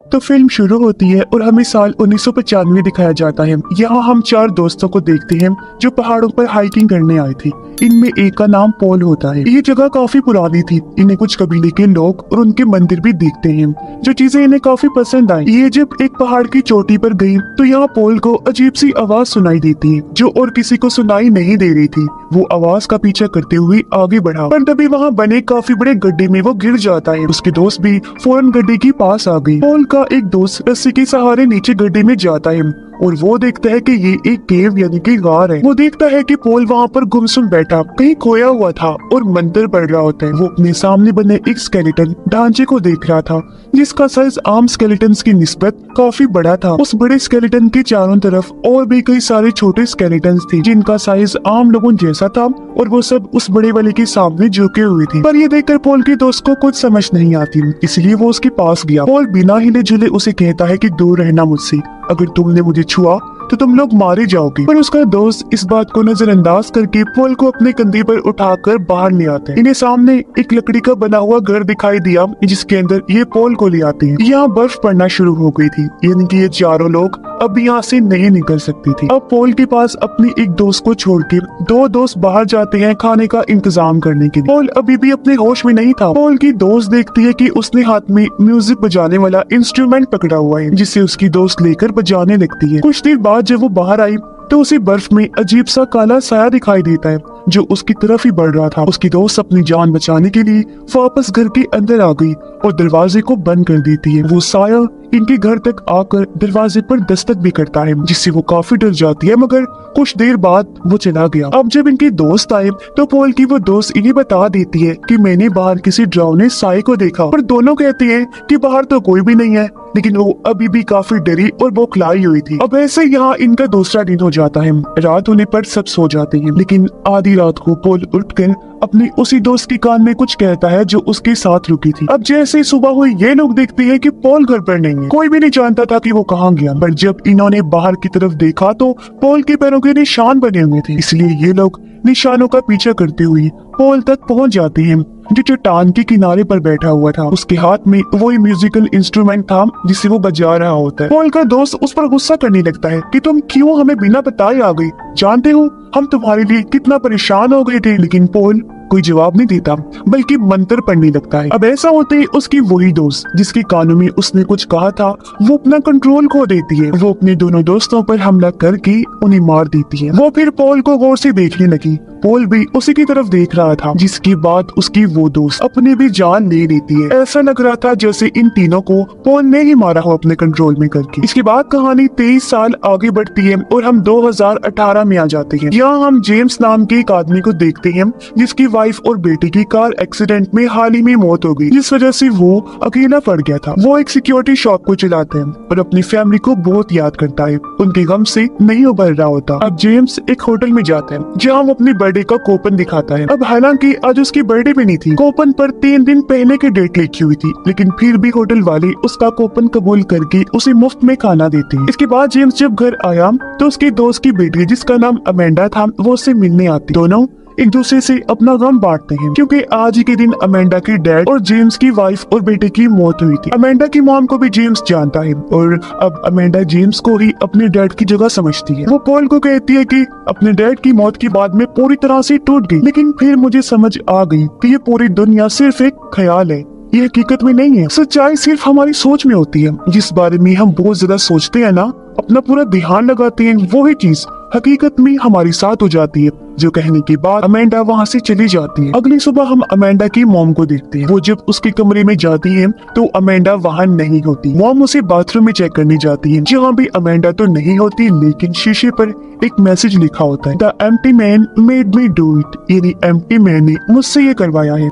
तो फिल्म शुरू होती है और हमें साल 1995 दिखाया जाता है। यहाँ हम चार दोस्तों को देखते हैं जो पहाड़ों पर हाइकिंग करने आए थे। इनमें एक का नाम पॉल होता है। ये जगह काफी पुरानी थी। इन्हें कुछ कबीले के लोग और उनके मंदिर भी देखते हैं, जो चीजें इन्हें काफी पसंद आई। ये जब एक पहाड़ की चोटी पर गई तो यहाँ पॉल को अजीब सी आवाज सुनाई देती है, जो और किसी को सुनाई नहीं दे रही थी। वो आवाज का पीछा करते हुए आगे बढ़ा, पर तभी वहाँ बने काफी बड़े गड्ढे में वो गिर जाता है। उसके दोस्त भी फौरन गड्ढे के पास आ गई। पॉल का एक दोस्त रस्सी के सहारे नीचे गड्ढे में जाता है और वो देखता है कि ये एक केव यानी कि गार है। वो देखता है कि पॉल वहाँ पर गुमसुम बैठा कहीं खोया हुआ था और मंत्र पढ़ रहा होता है। वो अपने सामने बने एक स्केलेटन ढांचे को देख रहा था, जिसका साइज आम स्केलेटन्स की निस्बत काफी बड़ा था। उस बड़े स्केलेटन के चारों तरफ और भी कई सारे छोटे स्केलेटन्स थे, जिनका साइज आम लोगों जैसा था, और वो सब उस बड़े वाले के सामने झुके हुए थे। पर ये देखकर पॉल के दोस्त को कुछ समझ नहीं आती, इसलिए वो उसके पास गया। पॉल बिना हिले जुले उसे कहता है कि दूर रहना मुझसे, अगर तुमने मुझे छुआ तो तुम लोग मारे जाओगे। पर उसका दोस्त इस बात को नजरअंदाज करके पॉल को अपने कंधे पर उठाकर बाहर ले आते हैं। इन्हें सामने एक लकड़ी का बना हुआ घर दिखाई दिया, जिसके अंदर ये पॉल को ले आते हैं। यहाँ बर्फ पड़ना शुरू हो गई थी, यानी कि ये चारों लोग अब यहाँ से नहीं निकल सकती थी। अब पॉल के पास अपनी एक दोस्त को छोड़ के दो दोस्त बाहर जाते हैं खाने का इंतजाम करने के लिए। पॉल अभी भी अपने होश में नहीं था। पॉल की दोस्त देखती है कि उसने हाथ में म्यूजिक बजाने वाला इंस्ट्रूमेंट पकड़ा हुआ है, जिसे उसकी दोस्त लेकर बजाने लगती है। कुछ देर बाद जब वो बाहर आई तो उसे बर्फ में अजीब सा काला साया दिखाई देता है, जो उसकी तरफ ही बढ़ रहा था। उसकी दोस्त अपनी जान बचाने के लिए वापस घर के अंदर आ गई और दरवाजे को बंद कर देती है। वो साया इनके घर तक आकर दरवाजे पर दस्तक भी करता है, जिससे वो काफी डर जाती है, मगर कुछ देर बाद वो चला गया। अब जब इनके दोस्त आए तो पॉल की वो दोस्त इन्हें बता देती है कि मैंने बाहर किसी डरावने साए को देखा। पर दोनों कहते हैं कि बाहर तो कोई भी नहीं है, लेकिन वो अभी भी काफी डरी और बौखलाई हुई थी। अब ऐसे यहाँ इनका दूसरा दिन हो जाता है। रात होने पर सब सो जाते हैं, लेकिन आधी रात को पॉल उठकर अपनी उसी दोस्त के कान में कुछ कहता है जो उसके साथ रुकी थी। अब जैसे सुबह हुई ये लोग देखते हैं कि पॉल घर पर नहीं है। कोई भी नहीं जानता था कि वो कहाँ गया, पर जब इन्होंने बाहर की तरफ देखा तो पॉल के पैरों के निशान बने हुए थे। इसलिए ये लोग निशानों का पीछा करते हुए पॉल तक पहुँच जाते हैं, जो चट्टान के किनारे पर बैठा हुआ था। उसके हाथ में वही म्यूजिकल इंस्ट्रूमेंट था जिसे वो बजा रहा होता है। पॉल का दोस्त उस पर गुस्सा करने लगता है कि तुम क्यों हमें बिना बताए आ गई, जानते हो हम तुम्हारे लिए कितना परेशान हो गए थे। लेकिन पॉल कोई जवाब नहीं देता, बल्कि मंत्र पढ़ने लगता है। अब ऐसा होते ही उसकी वही दोस्त जिसके कानों में उसने कुछ कहा था, वो अपना कंट्रोल खो देती है। वो अपने दोनों दोस्तों पर हमला करके उन्हें मार देती है। वो फिर पॉल को गौर से देखने लगी। पॉल भी उसी की तरफ देख रहा था, जिसके बाद उसकी वो दोस्त अपनी भी जान ले लेती है। ऐसा लग रहा था जैसे इन तीनों को पॉल ने ही मारा हो अपने कंट्रोल में करके। इसके बाद कहानी 23 साल आगे बढ़ती है और हम 2018 में आ जाते हैं। यहाँ हम जेम्स नाम के एक आदमी को देखते हैं, जिसकी वाइफ और बेटे की कार एक्सीडेंट में हाल ही में मौत हो गई, जिस वजह से वो अकेला पड़ गया था। वो एक सिक्योरिटी शॉप को चलाते हैं और अपनी फैमिली को बहुत याद करता है। उनके गम से नहीं उभर रहा होता। अब जेम्स एक होटल में जाता है, जहाँ वो अपनी बर्थडे का कूपन दिखाता है। अब हालांकि आज उसकी बर्थडे भी नहीं थी, कूपन पर 3 दिन पहले की डेट लिखी हुई थी, लेकिन फिर भी होटल वाले उसका कूपन कबूल करके उसे मुफ्त में खाना देते हैं। इसके बाद जेम्स जब घर आया तो उसके दोस्त की बेटी, जिसका नाम अमेंडा था, वो उससे मिलने आती। दोनों एक दूसरे से अपना गम बांटते हैं, क्योंकि आज ही के दिन अमेंडा के डैड और जेम्स की वाइफ और बेटे की मौत हुई थी। अमेंडा की मॉम को भी जेम्स जानता है और अब अमेंडा जेम्स को ही अपने डैड की जगह समझती है। वो पॉल को कहती है कि अपने डैड की मौत के बाद में पूरी तरह से टूट गई, लेकिन फिर मुझे समझ आ गई कि ये पूरी दुनिया सिर्फ एक ख्याल है, ये हकीकत में नहीं है। सच्चाई सिर्फ हमारी सोच में होती है। जिस बारे में हम बहुत ज्यादा सोचते हैं ना, अपना पूरा ध्यान लगाते हैं, वही चीज हकीकत में हमारे साथ हो जाती है। जो कहने के बाद अमेंडा वहाँ से चली जाती है। अगली सुबह हम अमेंडा की मॉम को देखते हैं। वो जब उसके कमरे में जाती है तो अमेंडा वहाँ नहीं होती। मॉम उसे बाथरूम में चेक करने जाती है, जहाँ भी अमेंडा तो नहीं होती, लेकिन शीशे पर एक मैसेज लिखा होता है, the empty man made me do it, यानी एम्प्टी मैन ने मुझसे ये करवाया है।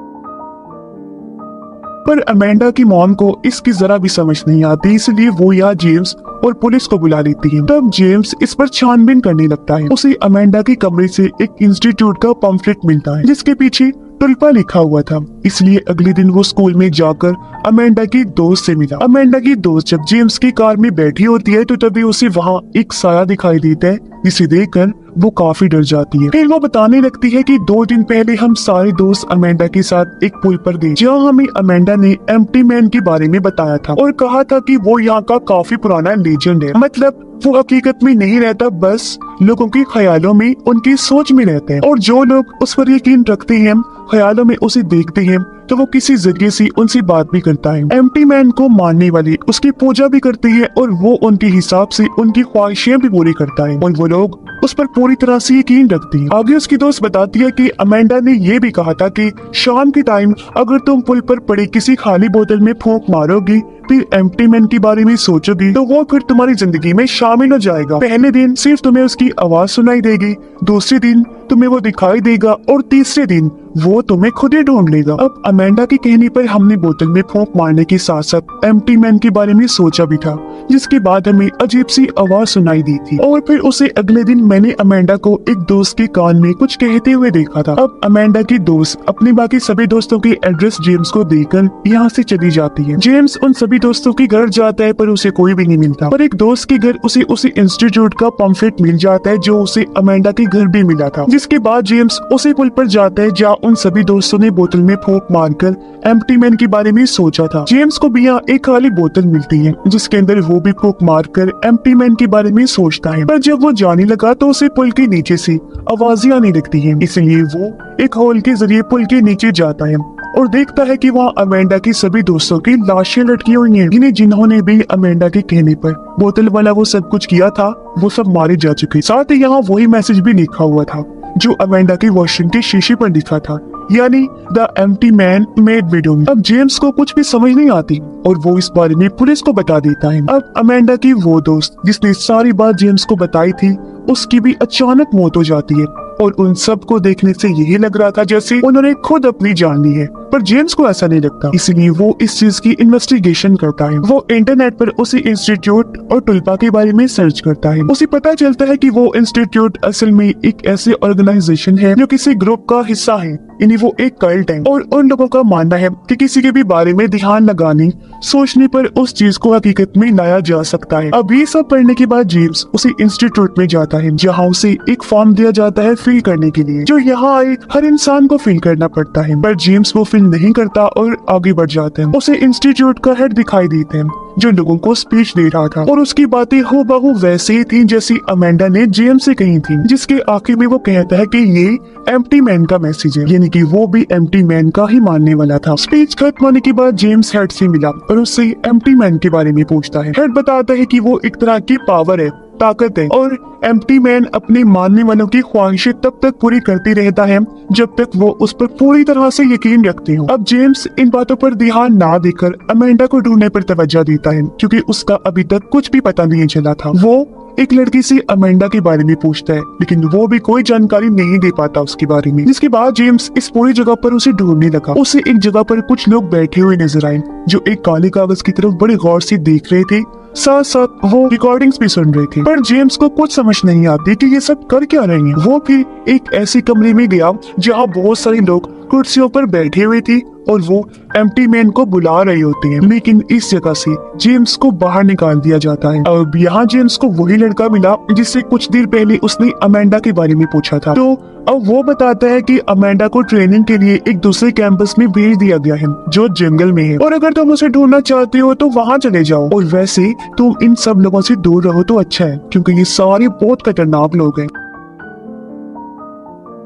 पर अमेंडा की मॉम को इसकी जरा भी समझ नहीं आती, इसलिए वो या जेम्स और पुलिस को बुला लेती है। तब जेम्स इस पर छानबीन करने लगता है। उसे अमेंडा के कमरे से एक इंस्टीट्यूट का पम्फलेट मिलता है जिसके पीछे टुल्पा लिखा हुआ था। इसलिए अगले दिन वो स्कूल में जाकर अमेंडा की दोस्त से मिला। अमेंडा की दोस्त जब जेम्स की कार में बैठी होती है तो तभी उसे वहाँ एक साया दिखाई देता है, जिसे देखकर वो काफी डर जाती है। फिर वो बताने लगती है कि 2 दिन पहले हम सारे दोस्त अमेंडा के साथ एक पुल पर गए, जहाँ हमें अमेंडा ने एम्प्टी मैन के बारे में बताया था और कहा था कि वो यहाँ का काफी पुराना लेजेंड है। मतलब वो हकीकत में नहीं रहता, बस लोगों के ख्यालों में, उनकी सोच में रहता है, और जो लोग उस पर यकीन रखते हैं, ख्यालों में उसे देखते हैं, तो वो किसी जरिए से उनसे बात भी करता है। एम्प्टी मैन को मानने वाले उसकी पूजा भी करते हैं और वो उनके हिसाब से उनकी ख्वाहिशें भी पूरी करता है और वो लोग उस पर पूरी तरह से यकीन रखते हैं। आगे उसकी दोस्त बताती है कि अमेंडा ने ये भी कहा था कि शाम के टाइम अगर तुम पुल पर पड़ी किसी खाली बोतल में फूंक मारोगी, फिर एम्प्टी मैन के बारे में सोचोगी, तो वो फिर तुम्हारी जिंदगी में शामिल हो जाएगा। पहले दिन सिर्फ तुम्हें उसकी आवाज सुनाई देगी, दूसरे दिन तुम्हें वो दिखाई देगा और तीसरे दिन वो तुम्हें खुद ही ढूंढ लेगा। अब अमेंडा के कहने पर हमने बोतल में फूंक मारने के साथ साथ एम्प्टी मैन के बारे में सोचा भी था, जिसके बाद हमें अजीब सी आवाज सुनाई दी थी। और फिर उसे अगले दिन मैंने अमेंडा को एक दोस्त के कान में कुछ कहते हुए देखा था। अब अमेंडा की दोस्त अपने बाकी सभी दोस्तों के एड्रेस जेम्स को देकर यहाँ से चली जाती है। जेम्स उन सभी दोस्तों के घर जाता है पर उसे कोई भी नहीं मिलता, पर एक दोस्त के घर उसे इंस्टीट्यूट का पम्फलेट मिल जाता है जो उसे अमेंडा के घर भी मिला था। जिसके बाद जेम्स उसी पुल पर जाता है जहाँ उन सभी दोस्तों ने बोतल में फूंक मारकर एम्प्टी मैन के बारे में सोचा था। जेम्स को भी यहाँ एक खाली बोतल मिलती है जिसके अंदर वो भी फूंक मारकर एम्प्टी मैन के बारे में सोचता है, पर जब वो जाने लगा तो उसे पुल के नीचे से आवाजें आने लगती हैं। इसलिए वो एक होल के जरिए पुल के नीचे जाता है और देखता है कि वहाँ अमेंडा की सभी दोस्तों की लाशें लटकी हुई हैं, जिन्होंने भी अमेंडा के कहने पर बोतल वाला वो सब कुछ किया था, वो सब मारे जा चुके। साथ ही यहाँ वही मैसेज भी लिखा हुआ था जो अमेंडा की वॉशरूम के शीशे पर लिखा था, यानी the empty man made window. अब जेम्स को कुछ भी समझ नहीं आती और वो इस बारे में पुलिस को बता देता है। अब अमेंडा की वो दोस्त जिसने सारी बात जेम्स को बताई थी, उसकी भी अचानक मौत हो जाती है और उन सब को देखने से यही लग रहा था जैसे उन्होंने खुद अपनी जान ली है, पर जेम्स को ऐसा नहीं लगता। इसलिए वो इस चीज की इन्वेस्टिगेशन करता है। वो इंटरनेट पर उसी इंस्टीट्यूट और टुल्पा के बारे में सर्च करता है। उसे पता चलता है कि वो इंस्टीट्यूट असल में एक ऐसे ऑर्गेनाइजेशन है जो किसी ग्रुप का हिस्सा है, यानी वो एक कल्ट है, और उन लोगों का मानना है कि किसी के भी बारे में ध्यान लगाने, सोचने पर उस चीज को हकीकत में लाया जा सकता है। अब ये सब पढ़ने के बाद जेम्स उसी इंस्टीट्यूट में जाता है जहाँ उसे एक फॉर्म दिया जाता है फिल करने के लिए, जो यहाँ आए हर इंसान को फिल करना पड़ता है, पर जेम्स वो फिल नहीं करता और आगे बढ़ जाते हैं। उसे इंस्टीट्यूट का हेड दिखाई देते हैं जो लोगों को स्पीच दे रहा था और उसकी बातें हूबहू वैसे ही थी जैसी अमेंडा ने जेम्स से कही थी, जिसके आखिर में वो कहता है कि ये एम्प्टी मैन का मैसेज है, यानी कि वो भी एम्प्टी मैन का ही मानने वाला था। स्पीच खत्म होने के बाद जेम्स हेड से मिला और उससे एम्प्टी मैन के बारे में पूछता है। हेड बताता है कि वो एक तरह की पावर है, ताकत है, और एम्प्टी मैन अपने मानने वालों की ख्वाहिशें तब तक पूरी करती रहता है जब तक वो उस पर पूरी तरह से यकीन रखते हो। अब जेम्स इन बातों पर ध्यान ना देकर अमेंडा को ढूंढने पर तवज्जो देता है, क्योंकि उसका अभी तक कुछ भी पता नहीं चला था। वो एक लड़की से अमेंडा के बारे में पूछता है, लेकिन वो भी कोई जानकारी नहीं दे पाता उसके बारे में। जिसके बाद जेम्स इस पूरी जगह पर उसे ढूंढने लगा। उसे एक जगह पर कुछ लोग बैठे हुए नजर आए जो एक काले कागज की तरफ बड़े गौर से देख रहे थे, साथ साथ वो रिकॉर्डिंग्स भी सुन रहे थे, पर जेम्स को कुछ समझ नहीं आती कि ये सब कर क्या रहे हैं। वो फिर एक ऐसे कमरे में गया जहाँ बहुत सारे लोग कुर्सियों पर बैठे हुए थे और वो एम्प्टी मैन को बुला रहे होते हैं, लेकिन इस जगह से जेम्स को बाहर निकाल दिया जाता है। अब यहाँ जेम्स को वही लड़का मिला जिससे कुछ देर पहले उसने अमेंडा के बारे में पूछा था। तो अब वो बताता है कि अमेंडा को ट्रेनिंग के लिए एक दूसरे कैंपस में भेज दिया गया है जो जंगल में है, और अगर तुम उसे ढूंढना चाहते हो तो वहाँ चले जाओ, और वैसे तुम इन सब लोगों से दूर रहो तो अच्छा है, क्योंकि ये सारे बहुत खतरनाक लोग हैं।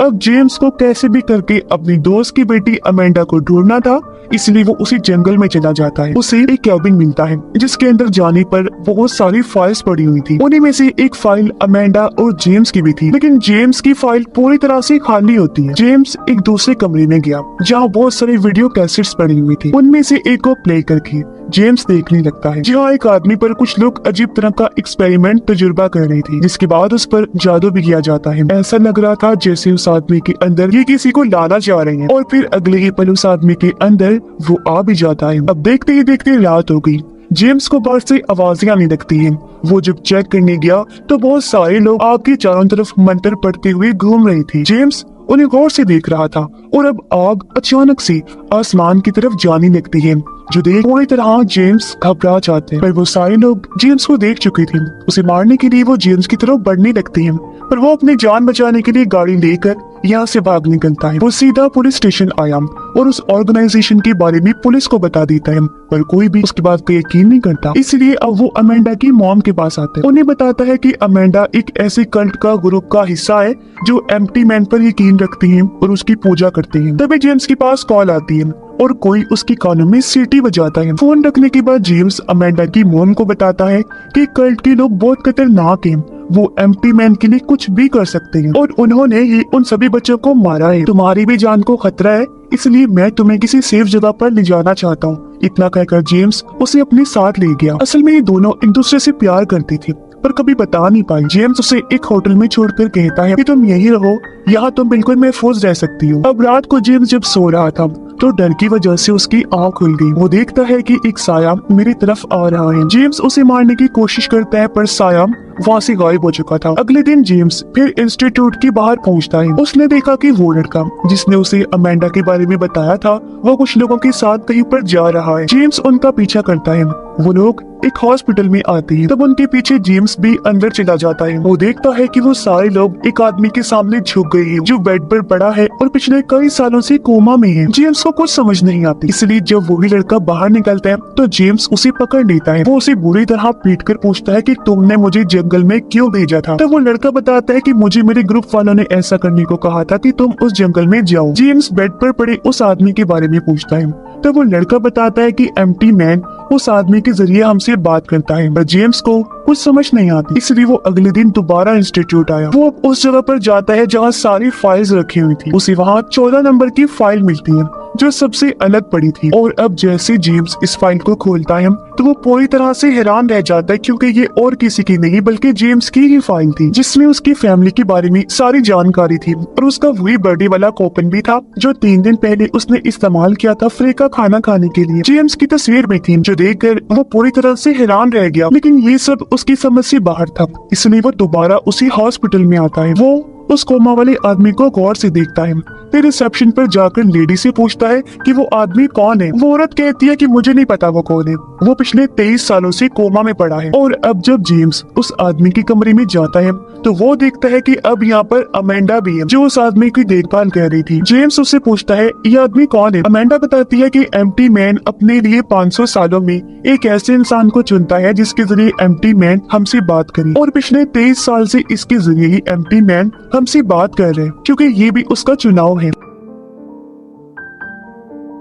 अब जेम्स को कैसे भी करके अपनी दोस्त की बेटी अमेंडा को ढूंढना था, इसलिए वो उसी जंगल में चला जाता है। उसे एक कैबिन मिलता है जिसके अंदर जाने पर बहुत सारी फाइल्स पड़ी हुई थी। उन्हीं में से एक फाइल अमेंडा और जेम्स की भी थी, लेकिन जेम्स की फाइल पूरी तरह से खाली होती है। जेम्स एक दूसरे कमरे में गया जहाँ बहुत सारे वीडियो कैसेट्स पड़ी हुई थी। उनमें से एक को प्ले करके जेम्स देखने लगता है जहाँ एक आदमी पर कुछ लोग अजीब तरह का एक्सपेरिमेंट तजुर्बा कर रहे थे, जिसके बाद उस पर जादू भी किया जाता है। ऐसा लग रहा था जैसे उस आदमी के अंदर ये किसी को लाना चाह रहे हैं, और फिर अगले ही पल उस आदमी के अंदर वो आ भी जाता है। अब देखते ही देखते रात हो गई। जेम्स को बाहर से आवाजें आने लगती हैं। वो जब चेक करने गया तो बहुत सारे लोग आग के चारों तरफ मंत्र पढ़ते हुए घूम रहे थे। जेम्स उन्हें गौर से देख रहा था और अब आग अचानक से आसमान की तरफ जाने लगती है, जो देख पूरी तरह जेम्स घबरा जाते हैं। पर वो सारे लोग जेम्स को देख चुके थे। उसे मारने के लिए वो जेम्स की तरफ बढ़ने लगते हैं, पर वो अपनी जान बचाने के लिए गाड़ी लेकर यहाँ से भाग निकलता है। वो सीधा पुलिस स्टेशन आया और उस ऑर्गेनाइजेशन के बारे में पुलिस को बता देता है, पर कोई भी उसकी बात को यकीन नहीं करता। इसलिए अब वो अमेंडा की मॉम के पास आता है। उन्हें बताता है कि अमेंडा एक ऐसे कल्ट का ग्रुप का हिस्सा है जो एम्प्टी मैन पर यकीन रखते हैं और उसकी पूजा करते हैं। तभी जेम्स के पास कॉल आती है और कोई उसकी कानों में सीटी बजाता है। फोन रखने के बाद जेम्स अमेंडा की मॉम को बताता है कि कल्ट के लोग बहुत खतरनाक हैं, वो एम्प्टी मैन के लिए कुछ भी कर सकते हैं और उन्होंने ही उन सभी बच्चों को मारा है। तुम्हारी भी जान को खतरा है, इसलिए मैं तुम्हें किसी सेफ जगह पर ले जाना चाहता हूँ। इतना कहकर जेम्स उसे अपने साथ ले गया। असल में ये दोनों एक दूसरे से प्यार करते थे, पर कभी बता नहीं पाई। जेम्स उसे एक होटल में छोड़कर कहता है कि तुम यही रहो, यहाँ तुम बिल्कुल महफूज रह सकती हो। अब रात को जेम्स जब सो रहा था तो डर की वजह से उसकी आंख खुल गई। वो देखता है कि एक साया मेरी तरफ आ रहा है। जेम्स उसे मारने की कोशिश करता है, पर साया वहाँ से गायब हो चुका था। अगले दिन जेम्स फिर इंस्टीट्यूट के बाहर पहुँचता है। उसने देखा कि वो लड़का जिसने उसे अमेंडा के बारे में बताया था, वो कुछ लोगों के साथ कहीं पर जा रहा है। जेम्स उनका पीछा करता है। वो लोग एक हॉस्पिटल में आते हैं, तब उनके पीछे जेम्स भी अंदर चला जाता है। वो देखता है कि वो सारे लोग एक आदमी के सामने झुक गए हैं, जो बेड पर पड़ा है और पिछले कई सालों से कोमा में है। जेम्स को कुछ समझ नहीं आती, इसलिए जब वही लड़का बाहर निकलता है तो जेम्स उसे पकड़ लेता है। वो उसे बुरी तरह पीट कर पूछता है कि तुमने मुझे जंगल में क्यों भेजा था। तब वो लड़का बताता है कि मुझे मेरे ग्रुप वालों ने ऐसा करने को कहा था कि तुम उस जंगल में जाओ। जेम्स बेड पर पड़े उस आदमी के बारे में पूछता है, तब वो लड़का बताता है कि एम्प्टी मैन उस आदमी के जरिए हमसे बात करता है। पर जेम्स को कुछ समझ नहीं आती, इसलिए वो अगले दिन दोबारा इंस्टीट्यूट आया। वो अब उस जगह पर जाता है जहाँ सारी फाइल्स रखी हुई थी। उसे वहाँ 14 नंबर की फाइल मिलती है जो सबसे अलग पड़ी थी। और अब जैसे जेम्स इस फाइल को खोलता है तो वो पूरी तरह से हैरान रह जाता है, क्योंकि ये और किसी की नहीं बल्कि जेम्स की ही फाइल थी, जिसमें उसकी फैमिली के बारे में सारी जानकारी थी और उसका वही बर्थडे वाला कूपन भी था जो 3 दिन पहले उसने इस्तेमाल किया था फ्री का खाना खाने के लिए। जेम्स की तस्वीर में थी, जो देखकर वो पूरी तरह से हैरान रह गया, लेकिन ये सब उसकी समझ से बाहर था। इसलिए वो दोबारा उसी हॉस्पिटल में आता है। वो उस कोमा वाले आदमी को गौर से देखता है, फिर रिसेप्शन पर जाकर लेडी से पूछता है कि वो आदमी कौन है। वो औरत कहती है कि मुझे नहीं पता वो कौन है, वो पिछले 23 सालों से कोमा में पड़ा है। और अब जब जेम्स उस आदमी के कमरे में जाता है तो वो देखता है कि अब यहाँ पर अमेंडा भी है, जो उस आदमी की देखभाल कर रही थी। जेम्स उससे पूछता है ये आदमी कौन है। अमेंडा बताती है कि एम्प्टी मैन अपने लिए 500 सालों में एक ऐसे इंसान को चुनता है जिसके जरिए एम्प्टी मैन हमसे बात करे, और पिछले 23 साल से इसके जरिए ही एम्प्टी मैन हमसे बात कर रहे हैं, क्योंकि ये भी उसका चुनाव है।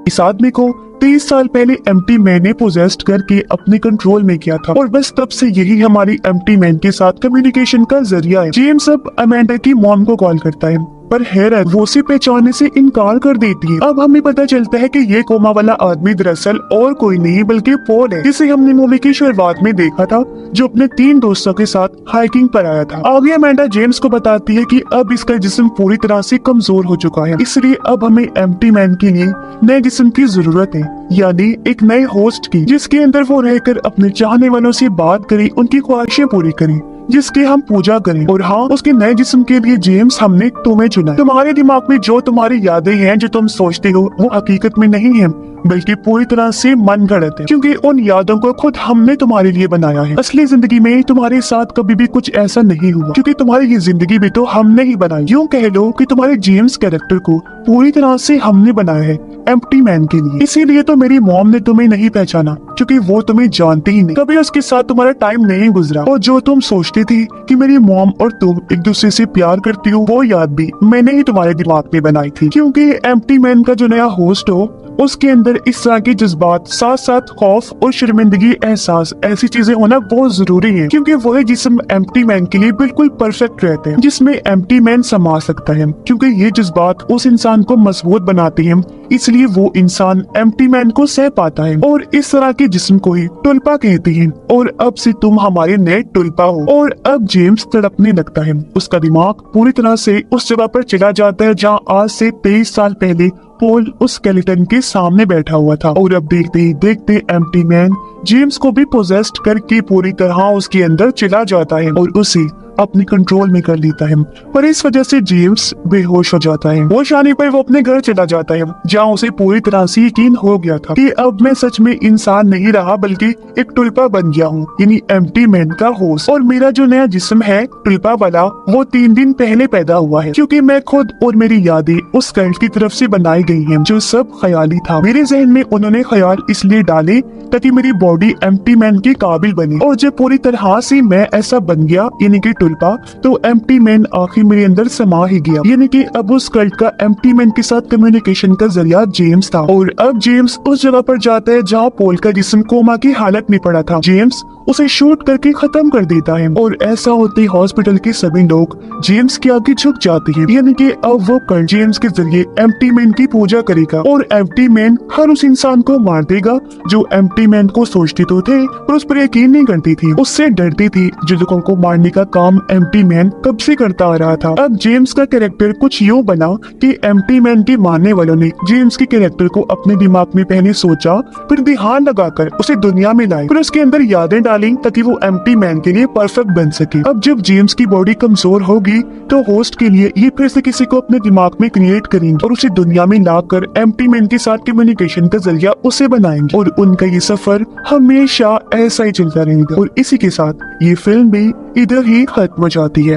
इस आदमी को 23 साल पहले एम्प्टी मैन ने पोजेस्ट करके अपने कंट्रोल में किया था, और बस तब से यही हमारी एम्प्टी मैन के साथ कम्युनिकेशन का जरिया है। जेम्स अब अमेंडा की मॉम को कॉल करता है, पर हैरत वो उसे पहचानने से इनकार कर देती है। अब हमें पता चलता है कि ये कोमा वाला आदमी दरअसल और कोई नहीं बल्कि पॉल है, जिसे हमने मूवी की शुरुआत में देखा था, जो अपने 3 दोस्तों के साथ हाइकिंग पर आया था। आगे अमेंडा जेम्स को बताती है कि अब इसका जिस्म पूरी तरह से कमजोर हो चुका है, इसलिए अब हमें एम्प्टी मैन के लिए नए जिस्म की जरूरत है, यानी एक नए होस्ट की, जिसके अंदर वो रहकर अपने चाहने वालों से बात करे, उनकी ख्वाहिशें पूरी करे, जिसकी हम पूजा करें। और हाँ, उसके नए जिस्म के लिए जेम्स हमने तुम्हें चुना है। तुम्हारे दिमाग में जो तुम्हारी यादें हैं, जो तुम सोचते हो, वो हकीकत में नहीं है, बल्कि पूरी तरह से मन गढ़ंत है, क्योंकि उन यादों को खुद हमने तुम्हारे लिए बनाया है। असली जिंदगी में तुम्हारे साथ कभी भी कुछ ऐसा नहीं हुआ, क्योंकि तुम्हारी ये जिंदगी भी तो हमने ही बनाई। यूं कह लो कि तुम्हारे जेम्स कैरेक्टर को पूरी तरह से हमने बनाया है एम्प्टी मैन के लिए। इसीलिए तो मेरी मॉम ने तुम्हें नहीं पहचाना, क्योंकि वो तुम्हें जानती ही नहीं, कभी उसके साथ तुम्हारा टाइम नहीं गुजरा। और जो तुम सोचती थी कि मेरी मॉम और तुम एक दूसरे से प्यार करती हो, वो याद भी मैंने ही तुम्हारे दिमाग में बनाई थी, क्योंकि एम्प्टी मैन का जो नया होस्ट हो, उसके अंदर इस तरह के जज्बात, साथ साथ खौफ और शर्मिंदगी, एहसास, ऐसी चीजें होना बहुत जरूरी है, क्योंकि वही जिस्म एम्प्टी मैन के लिए बिल्कुल परफेक्ट रहते हैं, जिसमें एम्प्टी मैन समा सकता है, क्योंकि ये जज्बात उस इंसान को मजबूत बनाते हैं, इसलिए वो इंसान एम्प्टी मैन को सह पाता है। और इस तरह के जिस्म को ही टुल्पा कहते हैं, और अब से तुम हमारे नए टुल्पा हो। और अब जेम्स तड़पने लगता है, उसका दिमाग पूरी तरह से उस जगह पर चला जाता है जहाँ आज से 23 साल पहले पोल उस स्केलेटन के सामने बैठा हुआ था और अब देखते ही देखते एम्प्टी मैन जेम्स को भी पोजेस्ड करके पूरी तरह उसके अंदर चला जाता है और उसे अपने कंट्रोल में कर लेता है और इस वजह से जेम्स बेहोश हो जाता है। होश आने पर वो अपने घर चला जाता है जहाँ उसे पूरी तरह से यकीन हो गया था कि अब मैं सच में इंसान नहीं रहा बल्कि एक टुलपा बन गया हूँ, यानी एम्प्टी मैन का होस्ट। और मेरा जो नया जिस्म है टुलपा वाला वो 3 दिन पहले पैदा हुआ है, क्योंकि मैं खुद और मेरी यादें उस कल्ट की तरफ से बनाई गई हैं जो सब ख्याली था। मेरे जहन में उन्होंने ख्याल इसलिए डाले ताकि मेरी बॉडी एम्प्टी मैन के काबिल बने, और जब पूरी तरह से मैं ऐसा बन गया यानी कि टुलपा, तो एम्प्टी मैन आखिर मेरे अंदर समा ही गया। यानी कि अब उस कल्ट का एम्प्टी मैन के साथ कम्युनिकेशन का जरिया जेम्स था। और अब जेम्स उस जगह पर जाता है जहाँ पोल का जिस्म कोमा की हालत में पड़ा था। जेम्स उसे शूट करके खत्म कर देता है और ऐसा होते ही हॉस्पिटल के सभी लोग जेम्स के आगे झुक जाते हैं, यानी कि अब वो कल्ट जेम्स के जरिए एम्प्टी मैन की पूजा करेगा और एम्प्टी मैन हर उस इंसान को मार देगा जो एम्प्टी मैन को सोचते तो थे पर उस पर यकीन नहीं करती थी, उससे डरती थी, जो लोगों को मारने का काम एम्प्टी मैन कब से करता आ रहा था। अब जेम्स का कैरेक्टर कुछ यूं बना कि एम्प्टी मैन के मारने वालों ने जेम्स के कैरेक्टर को अपने दिमाग में पहले सोचा, फिर ध्यान लगाकर उसे दुनिया में लाए, फिर उसके अंदर यादें डाली ताकि वो एम्प्टी मैन के लिए परफेक्ट बन सके। अब जब जेम्स की बॉडी कमजोर होगी तो होस्ट के लिए ये फिर से किसी को अपने दिमाग में क्रिएट करेंगे और उसे दुनिया में लाकर एम्प्टी मैन के साथ कम्युनिकेशन का जरिया उसे बनाएंगे और उनका ये सफर हमेशा ऐसा ही चलता रहेगा। और इसी के साथ ये फिल्म भी इधर ही खत्म हो जाती है।